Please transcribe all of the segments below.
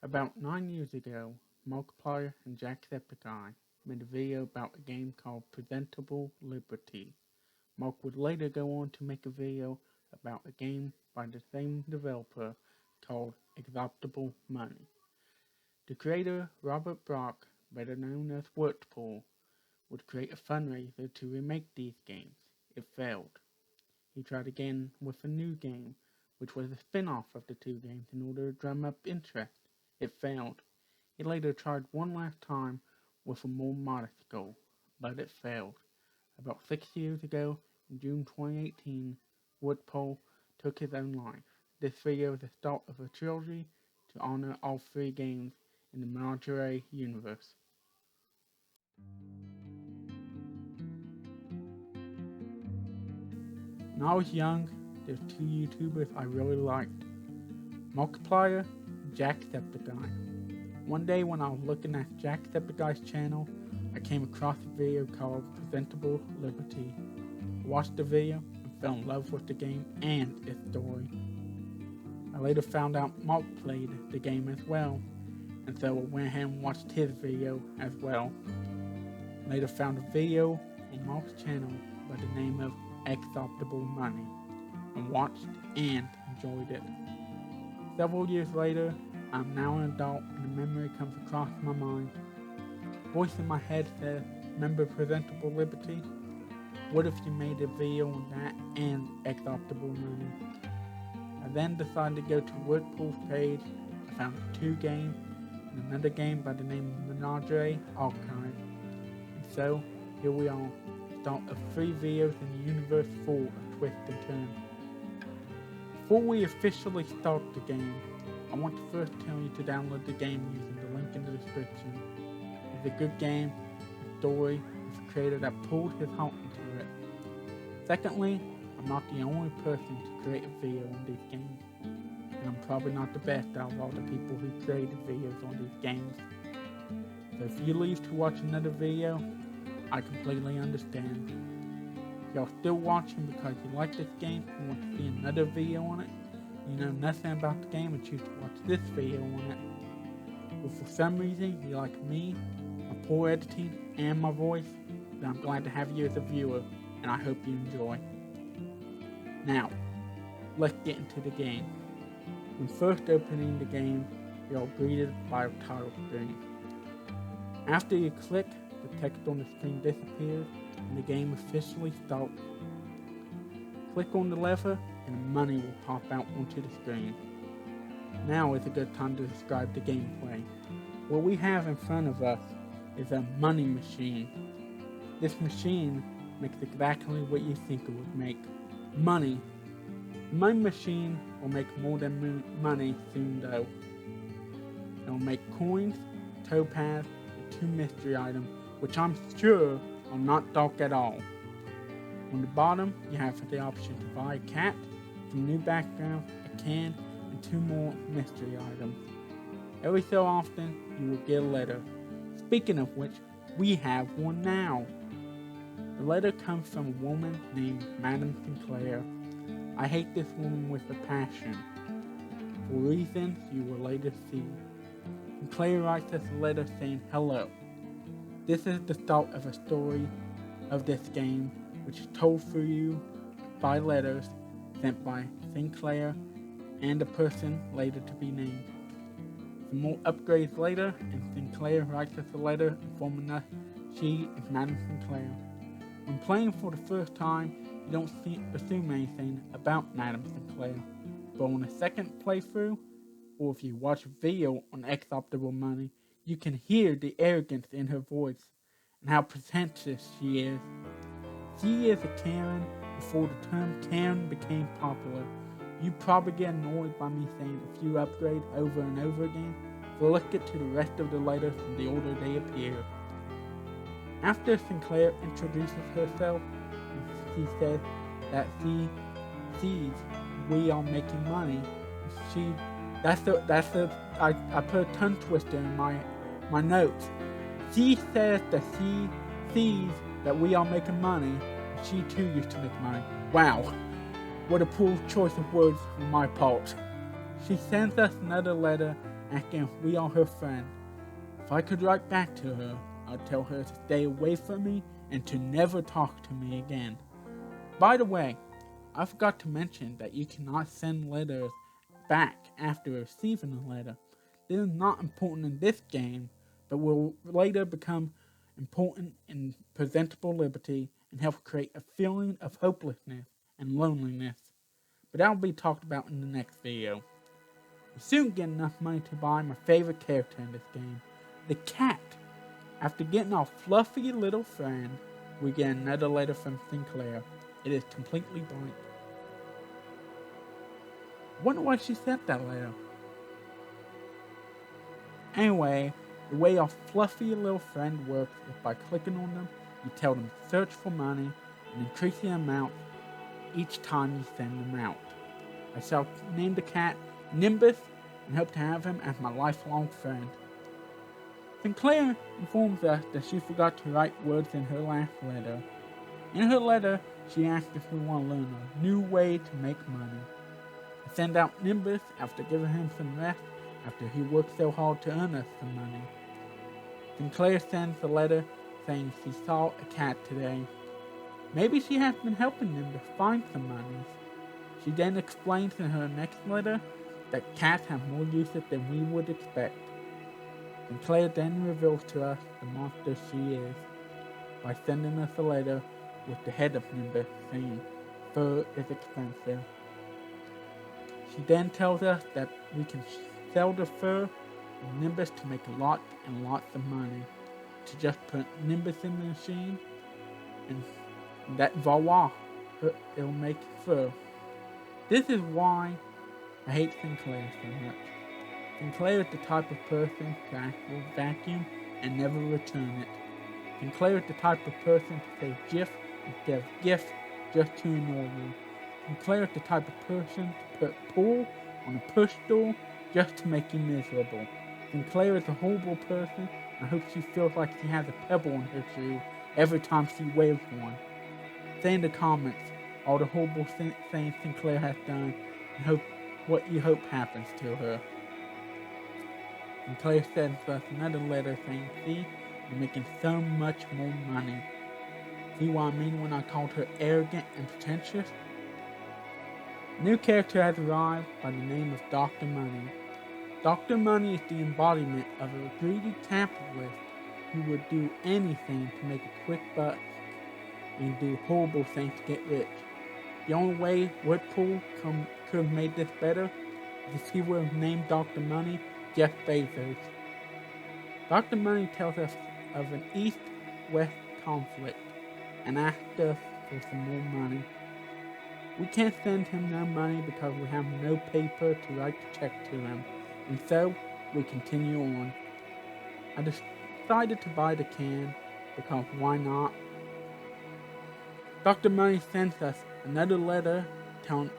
About 9 years ago, Markiplier and Jacksepticeye made a video about a game called Presentable Liberty. Mark would later go on to make a video about a game by the same developer called Exoptable Money. The creator, Robert Brock, better known as Wurtpool, would create a fundraiser to remake these games. It failed. He tried again with a new game, which was a spin-off of the two games in order to drum up interest. It failed. He later tried one last time with a more modest goal, but it failed. About 6 years ago, in June 2018, Woodpole took his own life. This video is the start of a trilogy to honor all three games in the Menagerie universe. When I was young, there's two YouTubers I really liked, Markiplier and Jacksepticeye. One day when I was looking at Jacksepticeye's channel, I came across a video called Presentable Liberty. I watched the video and fell in love with the game and its story. I later found out Mark played the game as well, and so I went ahead and watched his video as well. I later found a video on Mark's channel by the name of Exoptable Money, and watched and enjoyed it. Several years later, I'm now an adult and a memory comes across my mind. A voice in my head says, "Remember Presentable Liberty? What if you made a video on that and Exoptable Money?" I then decided to go to Woodpool's page. I found two games and another game by the name of Menagerie Archive. And so, here we are, start of 3 videos in a universe full of twists and turns. Before we officially start the game, I want to first tell you to download the game using the link in the description. It's a good game, a story, with a creator that pulled his heart into it. Secondly, I'm not the only person to create a video on these games, and I'm probably not the best out of all the people who created videos on these games. So if you leave to watch another video, I completely understand. If y'all still watching because you like this game and want to see another video on it, you know nothing about the game and choose to watch this video on it, but for some reason you like me, my poor editing, and my voice, then I'm glad to have you as a viewer, and I hope you enjoy. Now, let's get into the game. When first opening the game, you are greeted by a title screen. After you click, the text on the screen disappears and the game officially starts. Click on the lever and money will pop out onto the screen. Now is a good time to describe the gameplay. What we have in front of us is a money machine. This machine makes exactly what you think it would make. Money. The money machine will make more than money soon though. It will make coins, topaz, and 2 mystery items, which I'm sure are not dark at all. On the bottom, you have the option to buy a cat, some new backgrounds, a can, and 2 more mystery items. Every so often, you will get a letter. Speaking of which, we have one now. The letter comes from a woman named Madam Sinclair. I hate this woman with a passion, for reasons you will later see. Sinclair writes us a letter saying hello. This is the start of a story of this game, which is told through you by letters sent by Sinclair and a person later to be named. Some more upgrades later, and Sinclair writes us a letter informing us she is Madam Sinclair. When playing for the first time, you don't assume anything about Madam Sinclair, but on a second playthrough, or if you watch a video on Exoptable Money, you can hear the arrogance in her voice and how pretentious she is. She is a Karen before the term Karen became popular. You probably get annoyed by me saying a few upgrades over and over again, so let's get to the rest of the letters in the order they appear. After Sinclair introduces herself, she says that she sees we are making money. I put a tongue twister in my notes. She says that she sees that we are making money, and she too used to make money. Wow, what a poor choice of words on my part. She sends us another letter asking if we are her friend. If I could write back to her, I'd tell her to stay away from me and to never talk to me again. By the way, I forgot to mention that you cannot send letters back after receiving a letter. This is not important in this game, but will later become important in Presentable Liberty and help create a feeling of hopelessness and loneliness. But that will be talked about in the next video. We soon get enough money to buy my favorite character in this game, the cat. After getting our fluffy little friend, we get another letter from Sinclair. It is completely blank. Wonder why she sent that letter. Anyway, the way our fluffy little friend works is by clicking on them, you tell them to search for money and increase the amount each time you send them out. I shall name the cat Nimbus and hope to have him as my lifelong friend. Sinclair informs us that she forgot to write words in her last letter. In her letter, she asks if we want to learn a new way to make money. I send out Nimbus after giving him some rest after he worked so hard to earn us some money. Sinclair sends a letter saying she saw a cat today. Maybe she has been helping them to find some money. She then explains in her next letter that cats have more uses than we would expect. Sinclair then reveals to us the monster she is by sending us a letter with the head of Nimbus saying fur is expensive. She then tells us that we can sell the fur and Nimbus to make lots and lots of money. To just put Nimbus in the machine and that voila, it'll make fur. This is why I hate Sinclair so much. Sinclair is the type of person that will vacuum and never return it. Sinclair is the type of person to say GIF instead of GIF just to annoy you. Sinclair is the type of person to put pull on a push door just to make you miserable. Sinclair is a horrible person. I hope she feels like she has a pebble in her shoe every time she waves one. Say in the comments all the horrible things Sinclair has done and what you hope happens to her. Sinclair sends us another letter saying, see, you're making so much more money. See what I mean when I called her arrogant and pretentious? A new character has arrived by the name of Dr. Money. Dr. Money is the embodiment of a greedy capitalist who would do anything to make a quick buck and do horrible things to get rich. The only way Woodpool could have made this better is if he would have named Dr. Money Jeff Bezos. Dr. Money tells us of an East-West conflict and asks us for some more money. We can't send him no money because we have no paper to write the check to him, and so we continue on. I decided to buy the can because why not? Dr. Money sends us another letter telling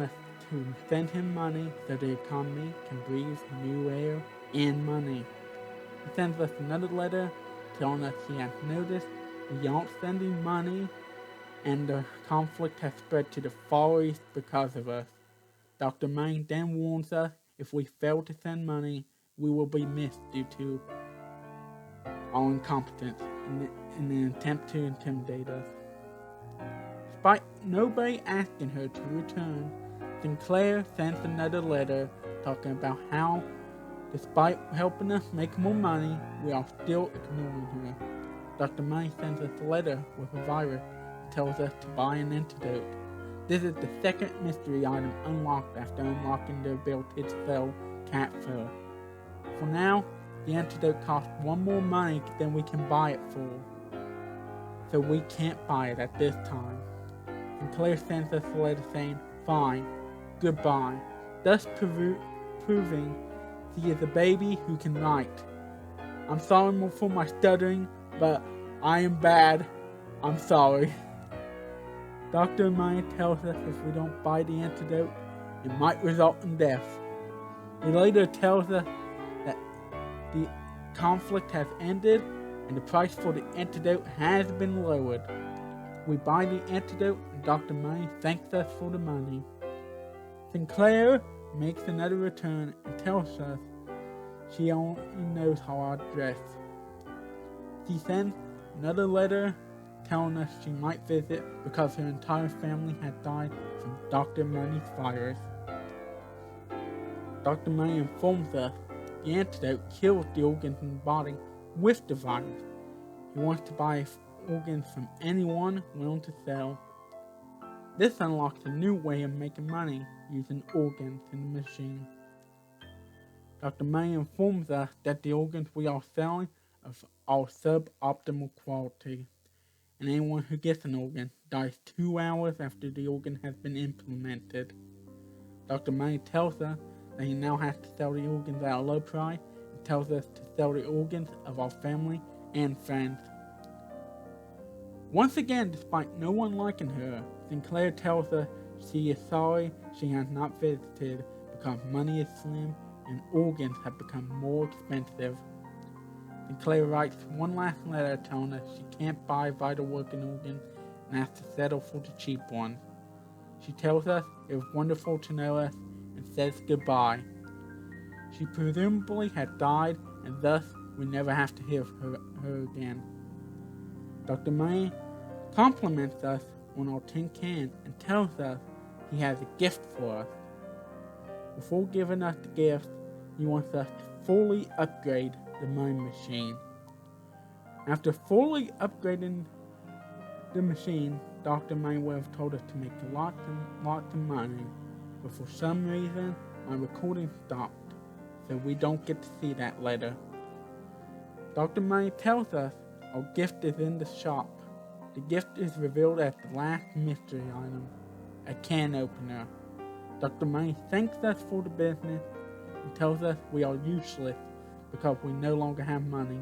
us to send him money so the economy can breathe new air and money. He sends us another letter telling us he has noticed we aren't sending money and the conflict has spread to the Far East because of us. Dr. Money then warns us if we fail to send money, we will be missed due to our incompetence in an attempt to intimidate us. Despite nobody asking her to return, Sinclair sends another letter talking about how, despite helping us make more money, we are still ignoring her. Dr. Money sends us a letter with a virus and tells us to buy an antidote. This is the second mystery item unlocked after unlocking the ability to sell cat fur. For now, the antidote costs one more money than we can buy it for, so we can't buy it at this time. Sinclair sends us a letter saying, fine, goodbye, thus proving she is a baby who can write. I'm sorry for my stuttering, but I am bad. I'm sorry. Dr. Money tells us if we don't buy the antidote, it might result in death. He later tells us that the conflict has ended and the price for the antidote has been lowered. We buy the antidote and Dr. Money thanks us for the money. Sinclair makes another return and tells us She only knows how I dress. She sends another letter telling us she might visit because her entire family had died from Dr. Money's virus. Dr. Money informs us the antidote kills the organs in the body with the virus. He wants to buy organs from anyone willing to sell. This unlocks a new way of making money using organs in the machine. Dr. Money informs us that the organs we are selling are suboptimal quality, and anyone who gets an organ dies 2 hours after the organ has been implemented. Dr. Money tells us that he now has to sell the organs at a low price and tells us to sell the organs of our family and friends. Once again, despite no one liking her, Sinclair tells us she is sorry she has not visited because money is slim and organs have become more expensive. Sinclair writes one last letter telling us she can't buy vital working organs and has to settle for the cheap ones. She tells us it was wonderful to know us and says goodbye. She presumably had died and thus we never have to hear her again. Dr. May compliments us on our tin can and tells us he has a gift for us. Before giving us the gift, he wants us to fully upgrade the money machine. After fully upgrading the machine, Dr. May would have told us to make lots and lots of money, but for some reason, my recording stopped, so we don't get to see that later. Dr. May tells us our gift is in the shop. The gift is revealed as the last mystery item, a can opener. Dr. May thanks us for the business and tells us we are useless because we no longer have money.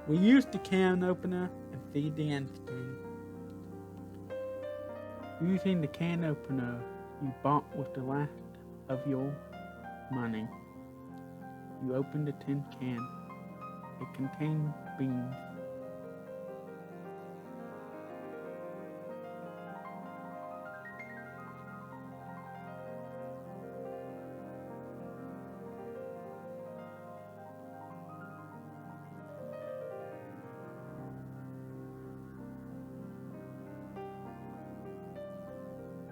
We use the can opener and see the end screen. Using the can opener you bought with the last of your money, you open the tin can. It contains beans.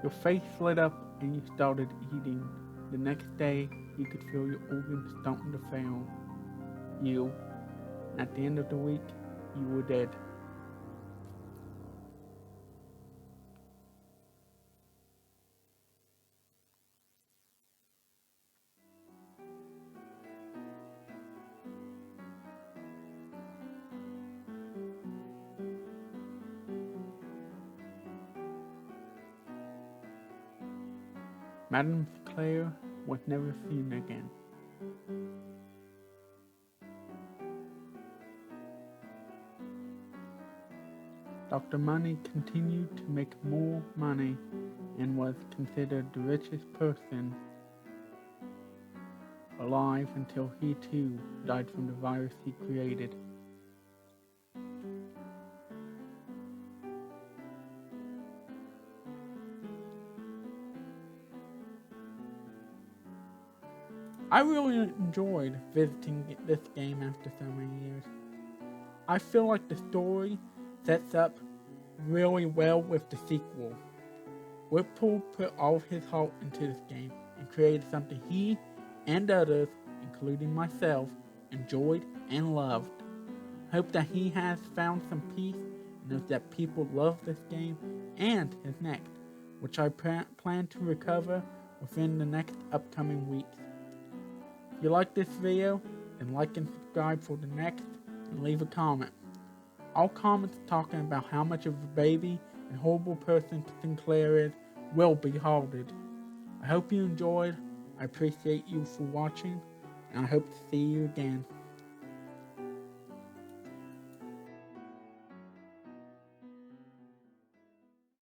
Your face lit up and you started eating. The next day, you could feel your organs starting to fail. At the end of the week, you were dead. Madame Claire was never seen again. Dr. Money continued to make more money and was considered the richest person alive until he too died from the virus he created. I really enjoyed visiting this game after so many years. I feel like the story sets up really well with the sequel. Whippool put all of his heart into this game and created something he and others, including myself, enjoyed and loved. Hope that he has found some peace and knows that people love this game and his next, which I plan to recover within the next upcoming weeks. If you like this video, then like and subscribe for the next and leave a comment. All comments talking about how much of a baby and horrible person Sinclair is will be halted. I hope you enjoyed. I appreciate you for watching, and I hope to see you again.